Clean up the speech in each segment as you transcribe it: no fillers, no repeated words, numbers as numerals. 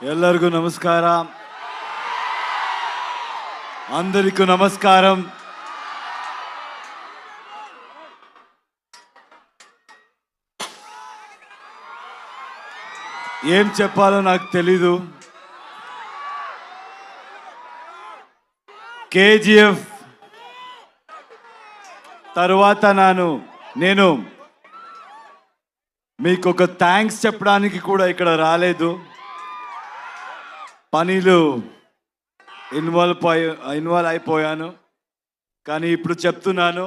ಎಲ್ಲರಿಗೂ ನಮಸ್ಕಾರ. అందరికీ నమస్కారం. ఏం చెప్పాలో నాకు తెలీదు. కేజీఎఫ్ తర్వాత నేను మీకు ఒక థ్యాంక్స్ చెప్పడానికి కూడా ఇక్కడ రాలేదు. పనిలో ఇన్వాల్వ్ అయిపోయాను. కానీ ఇప్పుడు చెప్తున్నాను,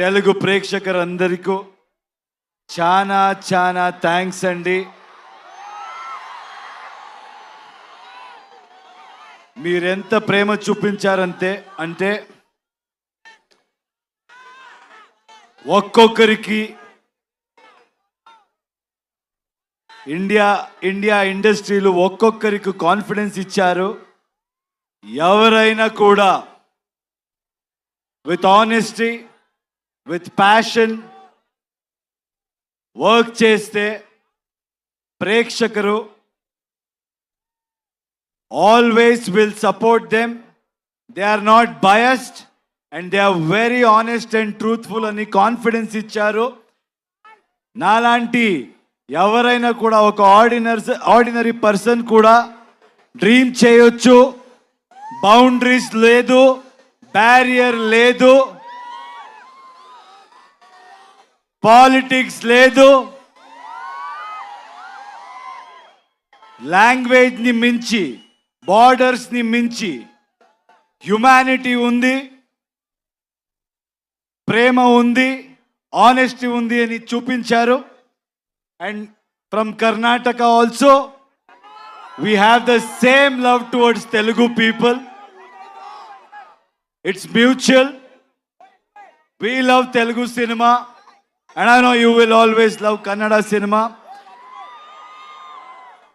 తెలుగు ప్రేక్షకులందరికీ చాలా చాలా థ్యాంక్స్ అండి. మీరెంత ప్రేమ చూపించారంటే ఒక్కొక్కరికి ఇండియా ఇండస్ట్రీలో ఒక్కొక్కరికి కాన్ఫిడెన్స్ ఇచ్చారు. ఎవరైనా కూడా with honesty, with passion work చేస్తే ప్రేక్షకులు always will support them. They are not biased and they are very honest and truthful అని కాన్ఫిడెన్స్ ఇచ్చారు. నాలాంటి ఎవరైనా కూడా ఒక ఆర్డినరీ పర్సన్ కూడా డ్రీమ్ చేయొచ్చు. బౌండరీస్ లేదు, బ్యారియర్ లేదు, పాలిటిక్స్ లేదు, లాంగ్వేజ్ని మించి, బార్డర్స్ని మించి హ్యుమానిటీ ఉంది, ప్రేమ ఉంది, ఆనెస్టీ ఉంది అని చూపించారు. And from Karnataka also, we have the same love towards Telugu people. It's mutual. We love Telugu cinema, and I know you will always love Kannada cinema.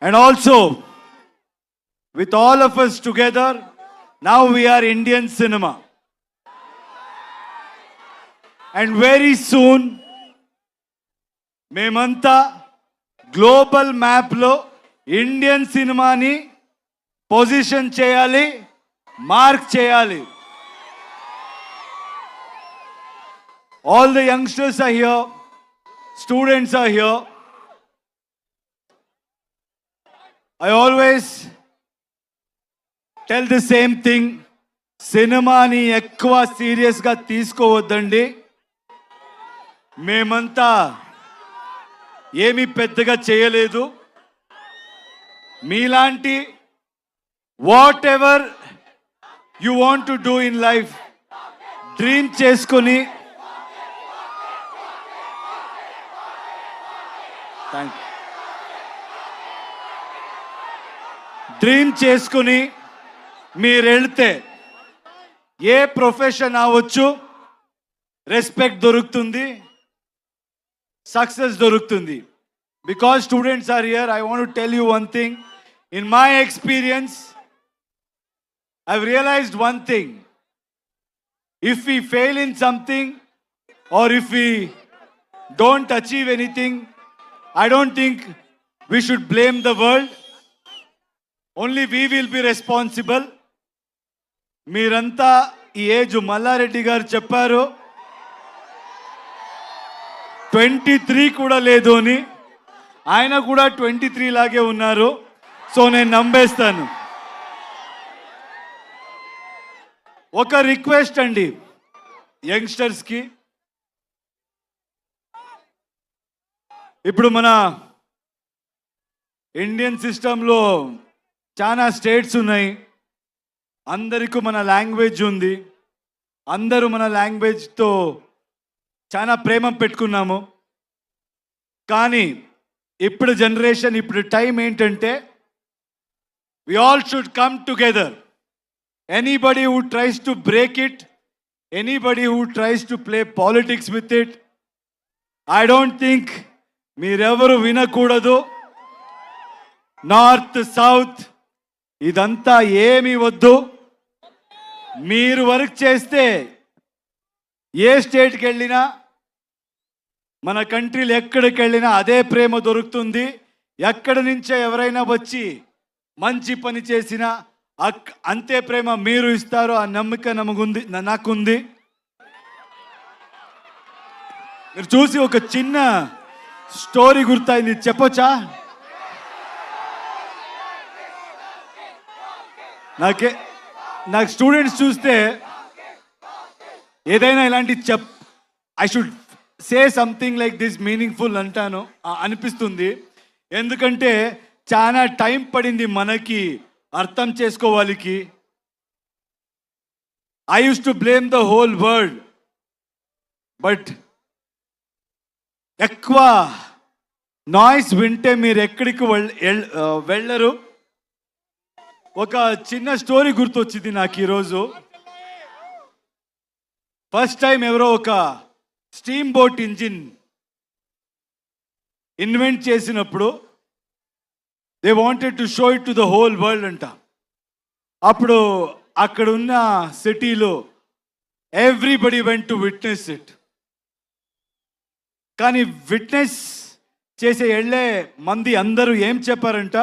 And also, with all of us together, now we are Indian cinema. And very soon, మేమంతా global మ్యాప్లో Indian సినిమాని position చేయాలి, mark చేయాలి. All the youngsters are here, students are here. I always tell the same thing, సినిమాని ఎక్కువ సీరియస్గా తీసుకోవద్దండి. మేమంతా ఏమీ పెద్దగా చేయలేదు. మీలాంటి whatever you want to do in life dream చేసుకొని మీరు వెళ్తే ఏ ప్రొఫెషన్ అవ్వచ్చు, రెస్పెక్ట్ దొరుకుతుంది, success దొరుకుతుంది. Because students are here, I want to tell you one thing. In my experience, I've realized one thing. If we fail in something or if we don't achieve anything, I don't think we should blame the world. Only we will be responsible. మీరంతా ఈ age Mallareddy గారు చెప్పారు 23 కూడా లేదు అని. ఆయన కూడా 23 లాగే ఉన్నారు. సో నేను నమ్మేస్తాను. ఒక రిక్వెస్ట్ అండి యంగ్స్టర్స్కి, ఇప్పుడు మన ఇండియన్ సిస్టంలో చాలా స్టేట్స్ ఉన్నాయి. అందరికీ మన లాంగ్వేజ్ ఉంది. అందరూ మన లాంగ్వేజ్తో చాలా ప్రేమ పెట్టుకున్నాము. కానీ ఇప్పుడు జనరేషన్, ఇప్పుడు టైం ఏంటంటే we all should come together. Anybody who tries to break it, anybody who tries to play politics with it, I don't think మీరెవరు వినకూడదు. నార్త్ సౌత్ ఇదంతా ఏమీ వద్దు. మీరు వర్క్ చేస్తే ఏ స్టేట్కి వెళ్ళినా, మన కంట్రీలో ఎక్కడికి వెళ్ళినా అదే ప్రేమ దొరుకుతుంది. ఎక్కడి నుంచో ఎవరైనా వచ్చి మంచి పని చేసిన అంతే ప్రేమ మీరు ఇస్తారు. ఆ నమ్మకం నమగుంది, నాకుంది. మీరు చూసి ఒక చిన్న స్టోరీ గుర్తయింది, చెప్పొచ్చా? నాకు స్టూడెంట్స్ చూస్తే ఏదైనా ఇలాంటి I should say something like this meaningful అంటాను అనిపిస్తుంది. ఎందుకంటే చాలా టైం పడింది మనకి అర్థం చేసుకోవాలికి. I used to blame the whole world, but ఎక్కువ నాయిస్ వింటే మీరు ఎక్కడికి వెళ్ళరు. ఒక చిన్న స్టోరీ గుర్తొచ్చింది నాకు ఈరోజు. ఫస్ట్ టైం ఎవరో ఒక స్టీమ్ బోట్ ఇంజిన్ ఇన్వెంట్ చేసినప్పుడు they wanted to show it to the whole world అంట. అప్పుడు అక్కడ ఉన్న సిటీలో everybody went to witness it. కానీ విట్నెస్ చేసే వెళ్ళే మంది అందరూ ఏం చెప్పారంట,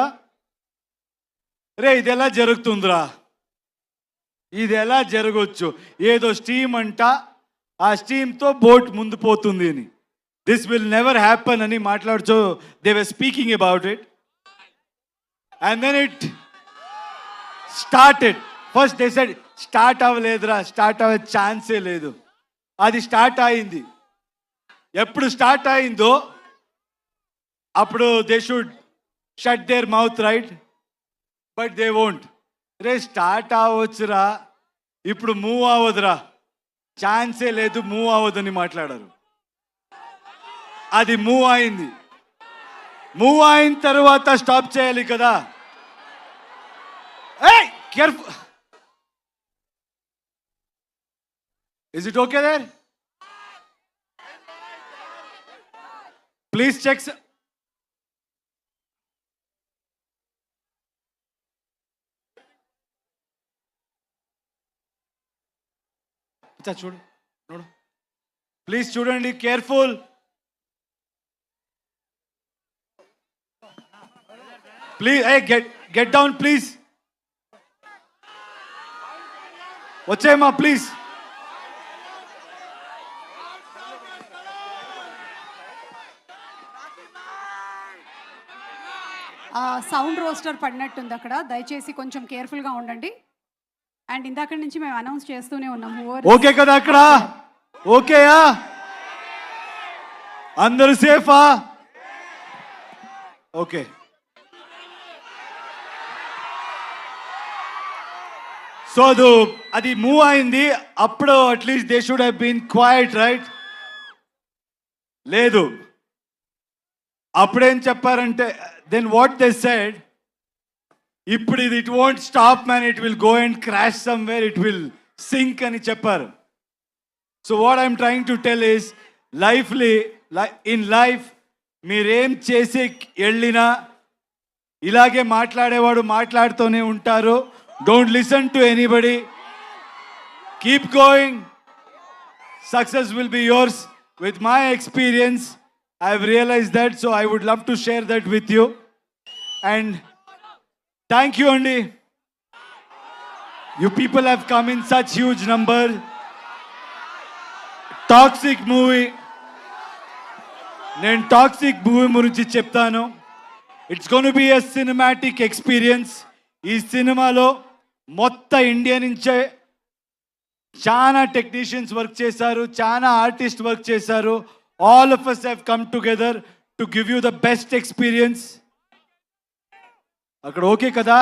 రే ఇది ఎలా జరుగుతుందిరా, ఇది ఎలా జరగవచ్చు, ఏదో స్టీమ్ అంట, ఆ స్టీమ్తో బోట్ ముందు పోతుంది అని, దిస్ విల్ నెవర్ హ్యాపన్ అని మాట్లాడుతూ they were speaking about it. And then it started. First they said start అవ్వలేదురా, స్టార్ట్ అవ్వే ఛాన్సే లేదు. అది స్టార్ట్ అయింది. ఎప్పుడు స్టార్ట్ అయిందో అప్పుడు they should shut their mouth, right? But they won't. రే స్టార్ట్ అవ్వచ్చురా, ఇప్పుడు మూవ్ అవ్వదురా, ఛాన్సే లేదు, మూవ్ అవ్వదని మాట్లాడారు. అది మూవ్ అయింది. మూవ్ అయిన తర్వాత స్టాప్ చేయాలి కదా. ఏయ్ careful, is it okay there? Please check. చూడు చూడు ప్లీజ్, చూడండి, careful. Please get down please. వచ్చేయమ్మా ప్లీజ్. సౌండ్ రోస్టర్ పడినట్టుంది అక్కడ, దయచేసి కొంచెం కేర్ఫుల్గా ఉండండి. అండ్ ఇందాక నుంచి మేము అనౌన్స్ చేస్తూనే ఉన్నాము. ఓకే కదా అక్కడ? ఓకేయా? అందరూ సేఫా? ఓకే. సో అది మూవ్ అయింది. అప్పుడు at least they should have been quiet, right? లేదు. అప్పుడేం చెప్పారంటే, దెన్ వాట్ దే సెడ్, ఇప్పుడు ఇది it won't stop man, it will go and crash somewhere, it will sink అని చెప్పారు. So what I'm trying to tell is, ఇన్ లైఫ్ మీరేం చేసి వెళ్ళినా ఇలాగే మాట్లాడేవాడు మాట్లాడుతూనే ఉంటారు. Don't listen to anybody, keep going, success will be yours. With my experience I have realized that, so I would love to share that with you. And thank you, Andy. You people have come in such huge number. Toxic movie. Nen toxic movie gurinchi cheptanu. It's going to be a cinematic experience. Ee cinema lo motta India nunche chaana technicians work chesaru, chaana artists work chesaru. All of us have come together to give you the best experience. అక్కడ okay కదా?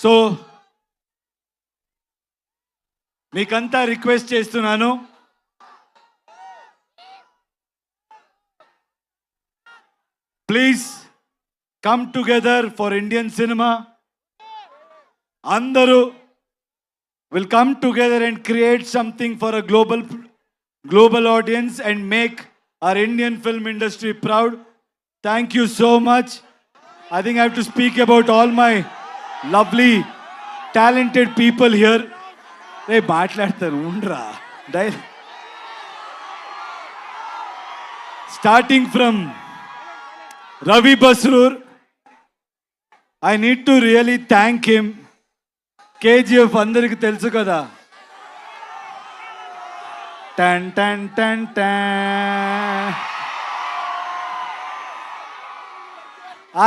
So మీకంతా request చేస్తున్నాను, please come together for Indian cinema. అందరూ will come together and create something for a global audience and make our Indian film industry proud. Thank you so much. I think I have to speak about all my lovely, talented people here. రే మాట్లాడతాను ఉండ్రా starting from Ravi Basrur I need to really thank him. KGF అందరికి తెలుసు కదా. టన్ టన్ టన్ టన్.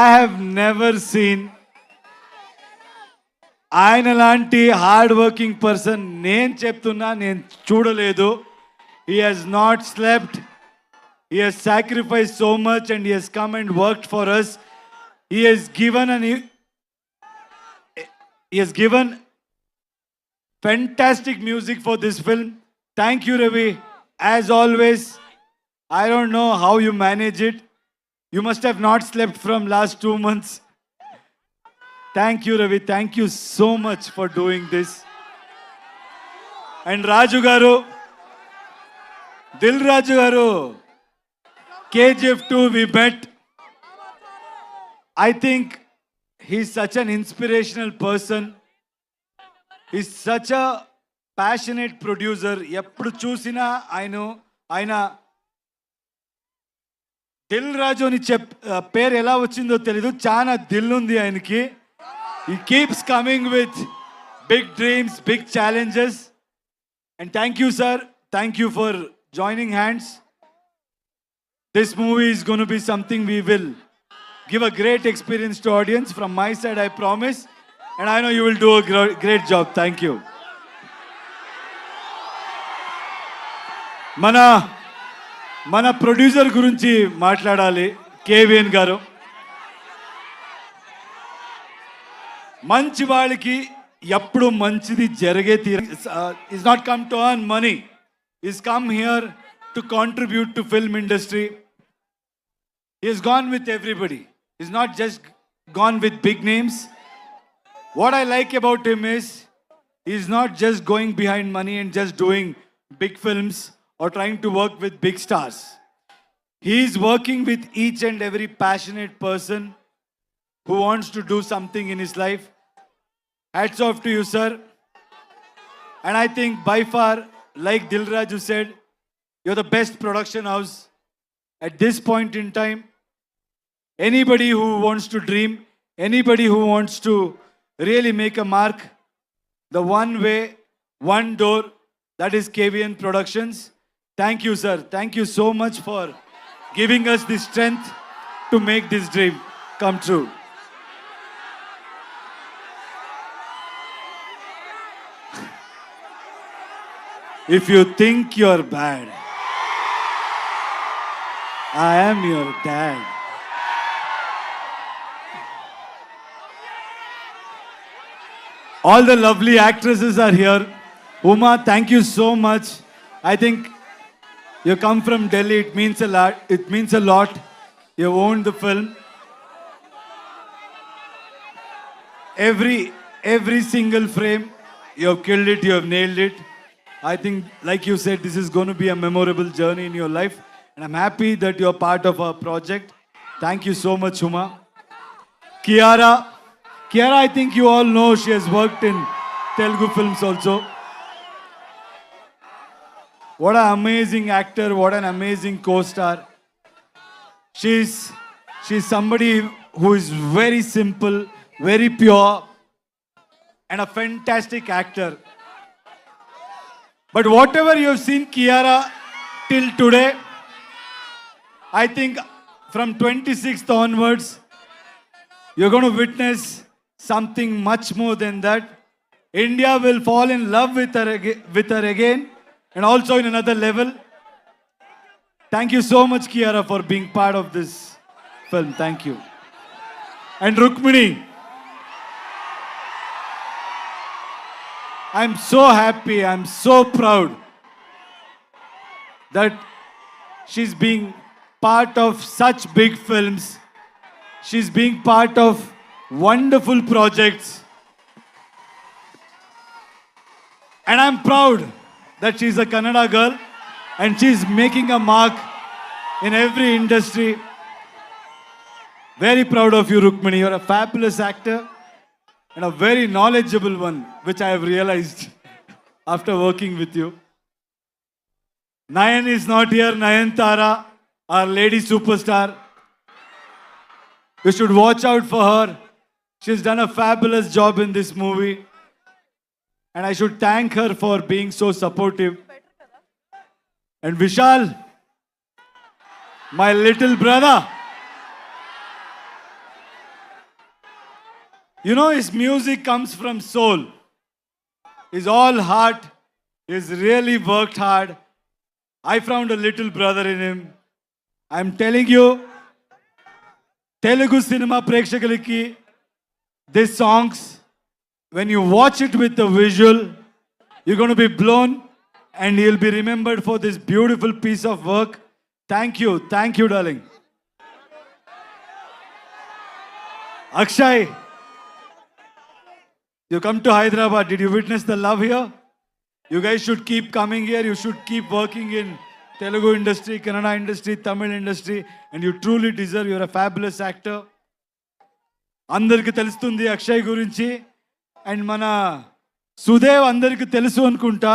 I have never seen ఆయన లాంటి hard working person నేను చెప్తున్నా నేను చూడలేదు. He has not slept. He has sacrificed so much and he has come and worked for us. He has given fantastic music for this film. Thank you, Ravi. As always, I don't know how you manage it. You must have not slept from last 2 months. Thank you, Ravi. Thank you so much for doing this. And Raju garu, Dil Raju garu, KGF 2 we met. I think he's such an inspirational person. He's such a passionate producer. ఎప్పుడు చూసినా ఆయన దిల్ రాజు అని పేరు ఎలా వచ్చిందో తెలీదు, చాలా దిల్ ఉంది ఆయనకి. He keeps coming with big dreams, big challenges. And thank you, sir. Thank you for joining hands. This movie is going to be something we will give a great experience to audience. From my side, I promise. And I know you will do a great job. Thank you. మన producer గురించి మాట్లాడాలి. KVN గారు మంచి వాళ్ళకి ఎప్పుడు మంచిది జరిగే is not come to earn money. He's come here to contribute to film industry. He has gone with everybody. He's not just gone with big names. What I like about him is he's not just going behind money and just doing big films or trying to work with big stars. He is working with each and every passionate person who wants to do something in his life. Hats off to you, sir. And I think by far, like Dilraju said, you're the best production house at this point in time. Anybody who wants to dream, anybody who wants to really make a mark, the one way, one door, that is KVN Productions. Thank you, sir. Thank you so much for giving us the strength to make this dream come true. If you think you're bad, I am your dad. All the lovely actresses are here. Uma, thank you so much. I think you come from Delhi. It means a lot. It means a lot. You owned the film. Every single frame, you have killed it. You have nailed it. I think, like you said, this is going to be a memorable journey in your life. And I'm happy that you're part of our project. Thank you so much, Uma. Kiara, I think you all know she has worked in Telugu films also. What an amazing actor, what an amazing co-star. She's somebody who is very simple, very pure, and a fantastic actor. But whatever you have seen Kiara till today, I think from 26th onwards, you're going to witness something much more than that. India will fall in love with her again, and also in another level. Thank you so much, Kiara, for being part of this film. Thank you. And Rukmini, I'm so happy, I'm so proud that she's being part of such big films. She's being part of wonderful projects. And I'm proud that she's a Kannada girl and she's making a mark in every industry. Very proud of you, Rukmini. You're a fabulous actor and a very knowledgeable one, which I have realized after working with you. Nayan is not here. Nayantara, our lady superstar. You should watch out for her. She's done a fabulous job in this movie. And I should thank her for being so supportive. And Vishal, my little brother. You know, his music comes from soul. He's all heart. He's really worked hard. I found a little brother in him. I'm telling you, Telugu cinema ప్రేక్షకులకి these songs, when you watch it with the visual, you're going to be blown and you'll be remembered for this beautiful piece of work. Thank you, darling. Akshay, you come to Hyderabad. Did you witness the love here? You guys should keep coming here. You should keep working in Telugu industry, Kannada industry, Tamil industry, and you truly deserve. You're a fabulous actor. అందరికి తెలుస్తుంది అక్షయ్ గురించి and మన సుదేవ్ అందరికి తెలుసు అనుకుంటా.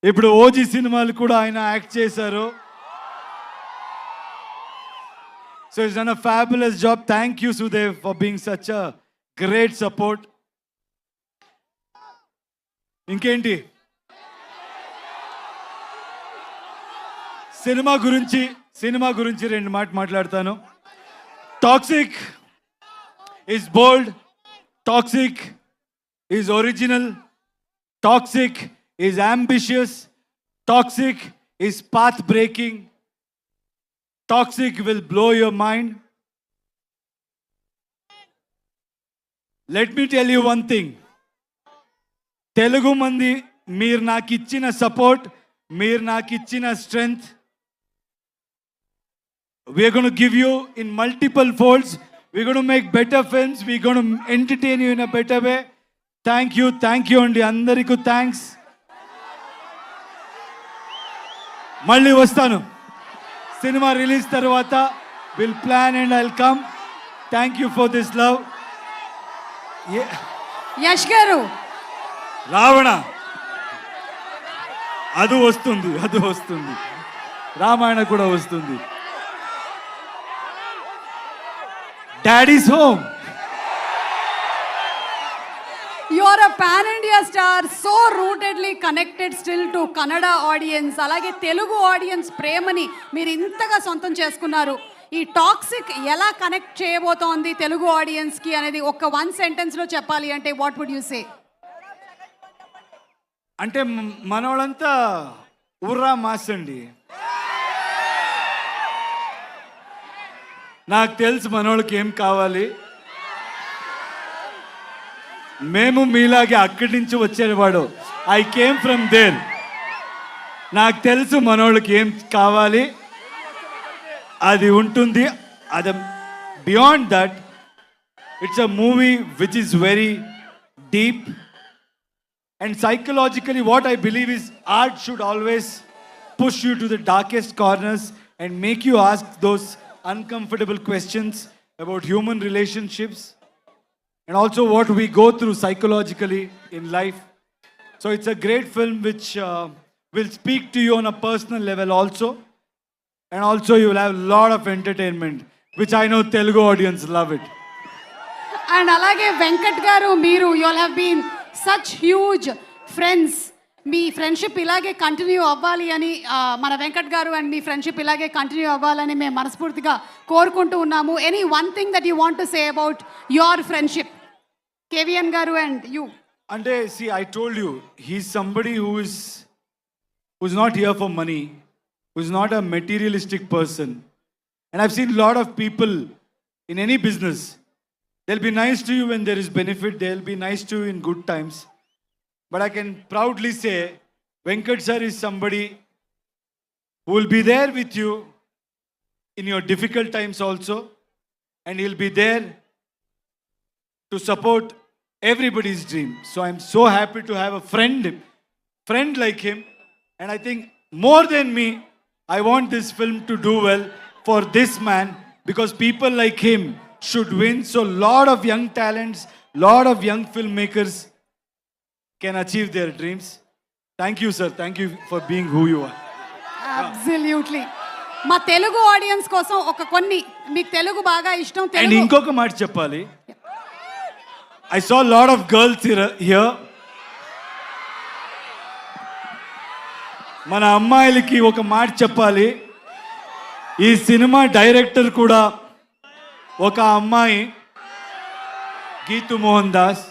ఇప్పుడు OG సినిమాలు కూడా ఆయన యాక్ట్ చేశారు. So it's done a fabulous job. Thank you Sudev for being such a great support. ఇంకేంటి సినిమా గురించి రెండు మాట్లాడతాను. Toxic is bold, Toxic is original, Toxic is ambitious, Toxic is path breaking, Toxic will blow your mind. Let me tell you one thing. Telugu mandi meer నాకు ఇచ్చిన support, మీరు నాకు ఇచ్చిన strength, we're going to give you in multiple folds. We're going to make better films. We're going to entertain you in a better way. Thank you andi అందరికీ thanks. మళ్ళీ వస్తాను cinema release తర్వాత. Will plan and I'll come. Thank you for this love. Yash గారు, రావణ అది వస్తుంది, రామాయణ కూడా వస్తుంది. Daddy's home. you are a pan India star, so rootedly connected still to Kannada audience. అలాగే తెలుగు ఆడియన్స్ ప్రేమని మీరు ఇంతగా సొంతం చేసుకున్నారు. ఈ టాక్సిక్ ఎలా కనెక్ట్ చేయబోతోంది తెలుగు ఆడియన్స్ కి అనేది ఒక వన్ సెంటెన్స్ లో చెప్పాలి అంటే వాట్ వుడ్ యు సే? అంటే మనోళ్ళంతా ఉర్రా మాస్ అండి. నాకు తెలుసు మనోళ్ళకి ఏం కావాలి. మేము మీలాగే అక్కడి నుంచి వచ్చేవాడు. I came from there. నాకు తెలుసు మనోళ్ళకి ఏం కావాలి, అది ఉంటుంది. అది beyond that it's a movie which is very deep and psychologically what I believe is art should always push you to the darkest corners and make you ask those uncomfortable questions about human relationships and also what we go through psychologically in life. So it's a great film which will speak to you on a personal level also, and also you will have a lot of entertainment which I know Telugu audience love it. And alage Venkat garu, meeru you all have been such huge friends. Me friendship ఇలాగే continue అవ్వాలి అని మన వెంకట్ గారు and me friendship ఇలాగే continue అవ్వాలని మేము మనస్ఫూర్తిగా కోరుకుంటూ ఉన్నాము. Any one thing that you want to say about your friendship, KVN గారు అండ్ యూ? అంటే see, I told you, he's somebody who's not here for money, who's not a materialistic person. And I've seen a lot of people in any business. They'll be nice to you when there is benefit, they'll be nice to you in good times. But I can proudly say, Venkat sir is somebody who will be there with you in your difficult times also. And he'll be there to support everybody's dream. So I'm so happy to have a friend like him. And I think more than me, I want this film to do well for this man because people like him should win. So lot of young talents, lot of young filmmakers can achieve their dreams. Thank you, sir. Thank you for being who you are. Absolutely. మా Telugu audience కోసం ఒక కొన్ని మీకు తెలుగు బాగా ఇష్టం And Telugu ఇంకొక మాట చెప్పాలి. I saw a lot of girls here. మన అమ్మాయిలకి ఒక మాట చెప్పాలి. ఈ సినిమా డైరెక్టర్ కూడా ఒక అమ్మాయి, గీతు మోహన్ దాస్.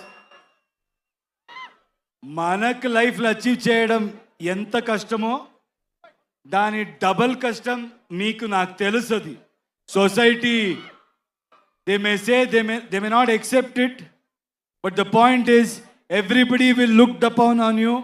మనకు లైఫ్లో అచీవ్ చేయడం ఎంత కష్టమో దాని డబల్ కష్టం మీకు నాకు తెలుస్తుంది. Society they may say they may not accept it, but the point is everybody will look upon on you.